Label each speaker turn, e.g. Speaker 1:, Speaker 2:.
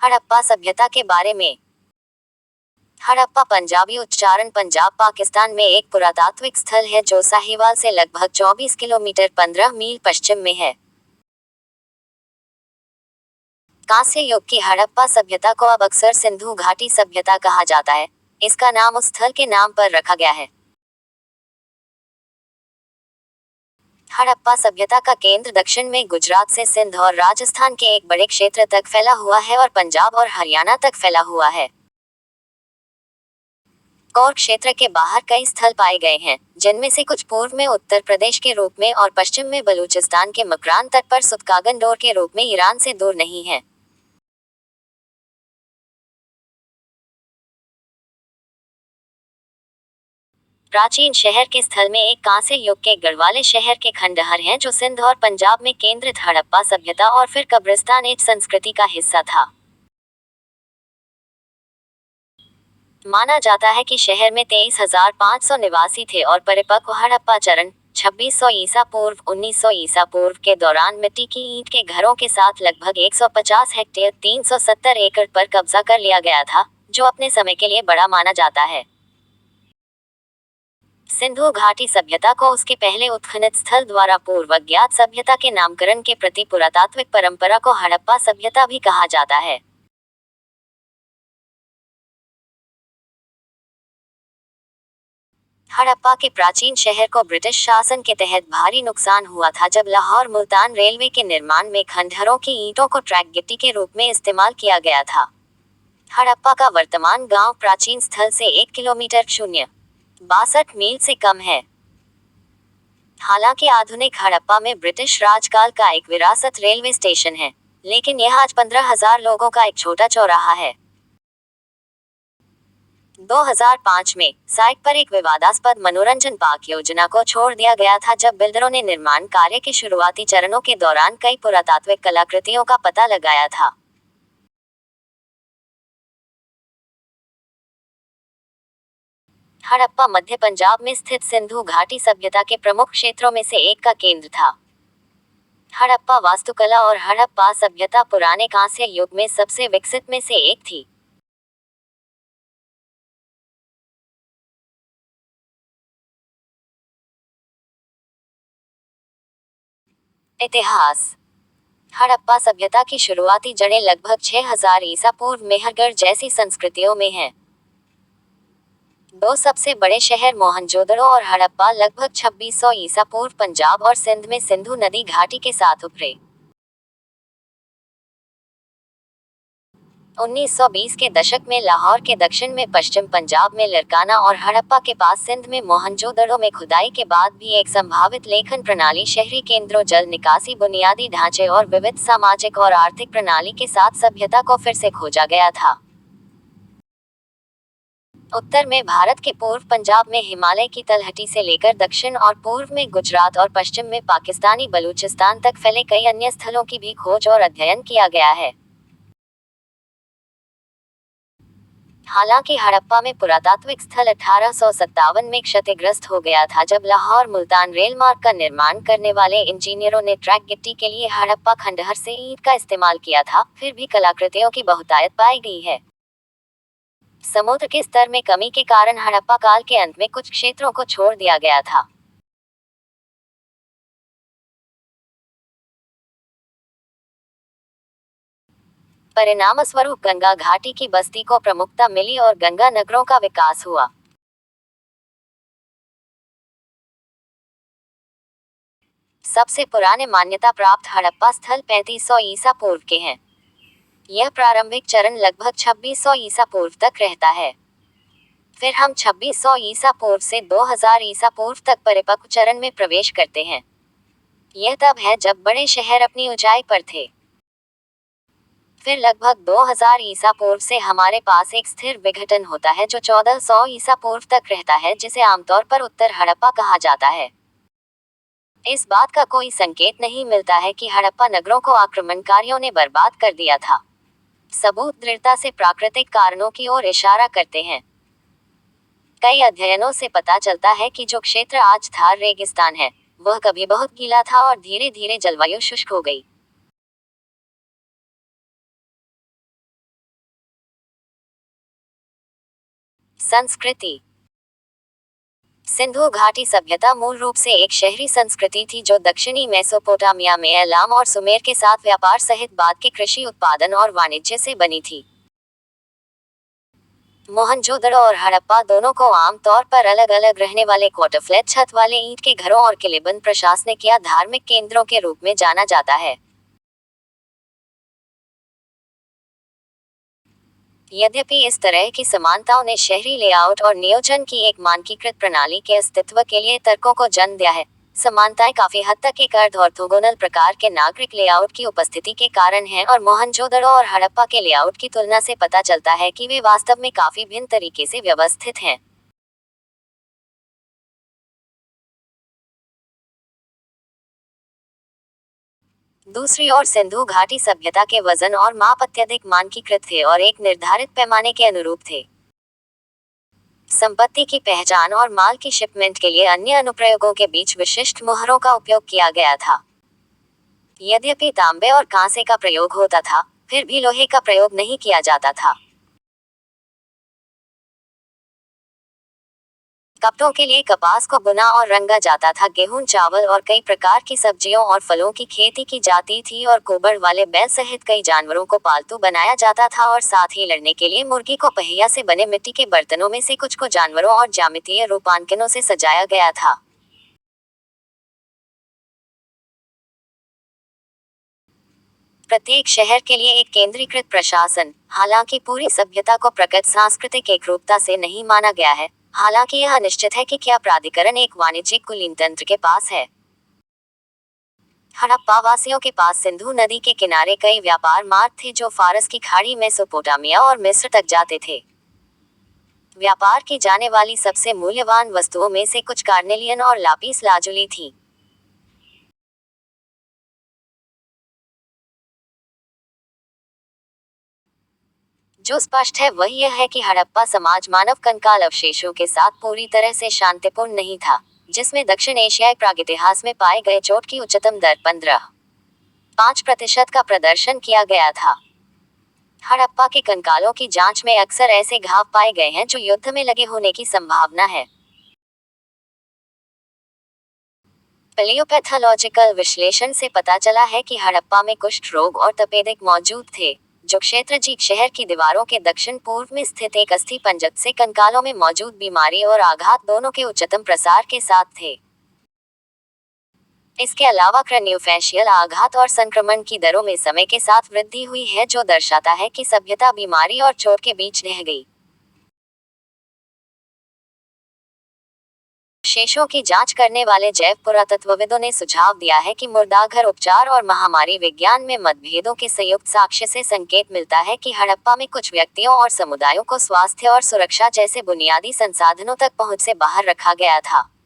Speaker 1: हड़प्पा सभ्यता के बारे में। हड़प्पा पंजाबी उच्चारण पंजाब पाकिस्तान में एक पुरातात्विक स्थल है जो साहिवाल से लगभग 24 किलोमीटर 15 मील पश्चिम में है। कांस्य युग की हड़प्पा सभ्यता को अब अक्सर सिंधु घाटी सभ्यता कहा जाता है। इसका नाम उस स्थल के नाम पर रखा गया है। हड़प्पा सभ्यता का केंद्र दक्षिण में गुजरात से सिंध और राजस्थान के एक बड़े क्षेत्र तक फैला हुआ है और पंजाब और हरियाणा तक फैला हुआ है। कौर क्षेत्र के बाहर कई स्थल पाए गए हैं, जिनमें से कुछ पूर्व में उत्तर प्रदेश के रूप में और पश्चिम में बलूचिस्तान के मकरान तट पर सुतकागन के रूप में ईरान से दूर नहीं है। प्राचीन शहर के स्थल में एक कांस्य युग के गढ़वाले शहर के खंडहर हैं जो सिंध और पंजाब में केंद्रित हड़प्पा सभ्यता और फिर कब्रिस्तान एज संस्कृति का हिस्सा था। माना जाता है कि शहर में 23,500 निवासी थे और परिपक्व हड़प्पा चरण 2600 ईसा पूर्व 1900 ईसा पूर्व के दौरान मिट्टी की ईंट के घरों के साथ लगभग 150 हेक्टेयर 370 एकड़ पर कब्जा कर लिया गया था, जो अपने समय के लिए बड़ा माना जाता है। सिंधु घाटी सभ्यता को उसके पहले उत्खनन स्थल द्वारा पूर्व अज्ञात सभ्यता के नामकरण के प्रति पुरातात्विक परंपरा को हड़प्पा सभ्यता भी कहा जाता है। हड़प्पा के प्राचीन शहर को ब्रिटिश शासन के तहत भारी नुकसान हुआ था जब लाहौर मुल्तान रेलवे के निर्माण में खंडहरों की ईंटों को ट्रैक गिट्टी के रूप में इस्तेमाल किया गया था। हड़प्पा का वर्तमान गांव प्राचीन स्थल से 1 किलोमीटर 0.62 मील से कम है। हालांकि आधुनिक हड़प्पा में ब्रिटिश राजकाल का एक विरासत रेलवे स्टेशन है, लेकिन यह आज 15,000 लोगों का एक छोटा चौराहा है। 2005 में साइट पर एक विवादास्पद मनोरंजन पार्क योजना को छोड़ दिया गया था जब बिल्डरों ने निर्माण कार्य के शुरुआती चरणों के दौरान कई पुरातात्विक कलाकृतियों का पता लगाया था। हड़प्पा मध्य पंजाब में स्थित सिंधु घाटी सभ्यता के प्रमुख क्षेत्रों में से एक का केंद्र था। हड़प्पा वास्तुकला और हड़प्पा सभ्यता पुराने कांस्य युग में सबसे विकसित में से एक थी। इतिहास। हड़प्पा सभ्यता की शुरुआती जड़ें लगभग 6000 ईसा पूर्व मेहरगढ़ जैसी संस्कृतियों में हैं। दो सबसे बड़े शहर मोहनजोदड़ो और हड़प्पा लगभग 2600 ईसा पूर्व पंजाब और सिंध में सिंधु नदी घाटी के साथ उभरे। 1920 के दशक में लाहौर के दक्षिण में पश्चिम पंजाब में लरकाना और हड़प्पा के पास सिंध में मोहनजोदड़ो में खुदाई के बाद भी एक संभावित लेखन प्रणाली शहरी केंद्रों जल निकासी बुनियादी ढांचे और विविध सामाजिक और आर्थिक प्रणाली के साथ सभ्यता को फिर से खोजा गया था। उत्तर में भारत के पूर्व पंजाब में हिमालय की तलहटी से लेकर दक्षिण और पूर्व में गुजरात और पश्चिम में पाकिस्तानी बलूचिस्तान तक फैले कई अन्य स्थलों की भी खोज और अध्ययन किया गया है। हालांकि हड़प्पा में पुरातात्विक स्थल 1857 में क्षतिग्रस्त हो गया था जब लाहौर मुल्तान रेल मार्ग का निर्माण करने वाले इंजीनियरों ने ट्रैक गिट्टी के लिए हड़प्पा खंडहर से ईंट का इस्तेमाल किया था। फिर भी कलाकृतियों की बहुतायत पाई गई है। समुद्र के स्तर में कमी के कारण हड़प्पा काल के अंत में कुछ क्षेत्रों को छोड़ दिया गया था। परिणामस्वरूप गंगा घाटी की बस्ती को प्रमुखता मिली और गंगा नगरों का विकास हुआ। सबसे पुराने मान्यता प्राप्त हड़प्पा स्थल 3500 ईसा पूर्व के हैं। यह प्रारंभिक चरण लगभग 2600 ईसा पूर्व तक रहता है। फिर हम 2600 ईसा पूर्व से 2000 ईसा पूर्व तक परिपक्व चरण में प्रवेश करते हैं। यह तब है जब बड़े शहर अपनी ऊंचाई पर थे। फिर लगभग 2000 ईसा पूर्व से हमारे पास एक स्थिर विघटन होता है जो 1400 ईसा पूर्व तक रहता है, जिसे आमतौर पर उत्तर हड़प्पा कहा जाता है। इस बात का कोई संकेत नहीं मिलता है कि हड़प्पा नगरों को आक्रमणकारियों ने बर्बाद कर दिया था। सबूत दृढ़ता से प्राकृतिक कारणों की ओर इशारा करते हैं। कई अध्ययनों से पता चलता है कि जो क्षेत्र आज थार रेगिस्तान है, वह कभी बहुत गीला था और धीरे धीरे जलवायु शुष्क हो गई। संस्कृति। सिंधु घाटी सभ्यता मूल रूप से एक शहरी संस्कृति थी जो दक्षिणी मेसोपोटामिया में एलाम और सुमेर के साथ व्यापार सहित बाद के कृषि उत्पादन और वाणिज्य से बनी थी। मोहनजोदड़ो और हड़प्पा दोनों को आमतौर पर अलग अलग रहने वाले क्वार्टर फ्लैट छत वाले ईंट के घरों और किलेबंद प्रशासनिक या धार्मिक केंद्रों के रूप में जाना जाता है। यद्यपि इस तरह की समानताओं ने शहरी लेआउट और नियोजन की एक मानकीकृत प्रणाली के अस्तित्व के लिए तर्कों को जन्म दिया है, समानताएं काफी हद तक एक अर्ध ऑर्थोगोनल प्रकार के नागरिक लेआउट की उपस्थिति के कारण हैं और मोहनजोदड़ो और हड़प्पा के लेआउट की तुलना से पता चलता है कि वे वास्तव में काफी भिन्न तरीके से व्यवस्थित हैं। दूसरी ओर सिंधु घाटी सभ्यता के वजन और माप अत्यधिक मानकीकृत थे और एक निर्धारित पैमाने के अनुरूप थे। संपत्ति की पहचान और माल की शिपमेंट के लिए अन्य अनुप्रयोगों के बीच विशिष्ट मुहरों का उपयोग किया गया था। यद्यपि तांबे और कांसे का प्रयोग होता था, फिर भी लोहे का प्रयोग नहीं किया जाता था। कपड़ों के लिए कपास को बुना और रंगा जाता था। गेहूं, चावल और कई प्रकार की सब्जियों और फलों की खेती की जाती थी और गोबर वाले बैल सहित कई जानवरों को पालतू बनाया जाता था और साथ ही लड़ने के लिए मुर्गी को पहिया से बने मिट्टी के बर्तनों में से कुछ को जानवरों और ज्यामितीय रूपांकनों से सजाया गया था। प्रत्येक शहर के लिए एक केंद्रीकृत प्रशासन, हालांकि पूरी सभ्यता को प्रकट सांस्कृतिक एकरूपता से नहीं माना गया है। हालांकि यह निश्चित है कि क्या प्राधिकरण एक वाणिज्यिक कुलीन तंत्र के पास है। हड़प्पा वासियों के पास सिंधु नदी के किनारे कई व्यापार मार्ग थे जो फारस की खाड़ी, मेसोपोटामिया और मिस्र तक जाते थे। व्यापार की जाने वाली सबसे मूल्यवान वस्तुओं में से कुछ कार्नेलियन और लापिस लाजुली थी। जो स्पष्ट है वह यह है कि हड़प्पा समाज मानव कंकाल अवशेषों के साथ पूरी तरह से शांतिपूर्ण नहीं था, जिसमें दक्षिण एशियाई प्रागैतिहास में पाए गए चोट की उच्चतम दर 15.5% का प्रदर्शन किया गया था। हड़प्पा के कंकालों की जांच में अक्सर ऐसे घाव पाए गए हैं जो युद्ध में लगे होने की संभावना है। पैलियोपैथोलॉजिकल विश्लेषण से पता चला है कि हड़प्पा में कुष्ठ रोग और तपेदिक मौजूद थे, जो क्षेत्रजीक शहर की दीवारों के दक्षिण पूर्व में स्थित एक अस्थि पंजक से कंकालों में मौजूद बीमारी और आघात दोनों के उच्चतम प्रसार के साथ थे। इसके अलावा क्रैनियोफैशियल आघात और संक्रमण की दरों में समय के साथ वृद्धि हुई है, जो दर्शाता है कि सभ्यता बीमारी और चोट के बीच रह गई। शेषों की जांच करने वाले जैव पुरातत्वविदों ने सुझाव दिया है कि मुर्दाघर उपचार और महामारी विज्ञान में मतभेदों के संयुक्त साक्ष्य से संकेत मिलता है कि हड़प्पा में कुछ व्यक्तियों और समुदायों को स्वास्थ्य और सुरक्षा जैसे बुनियादी संसाधनों तक पहुंच से बाहर रखा गया था।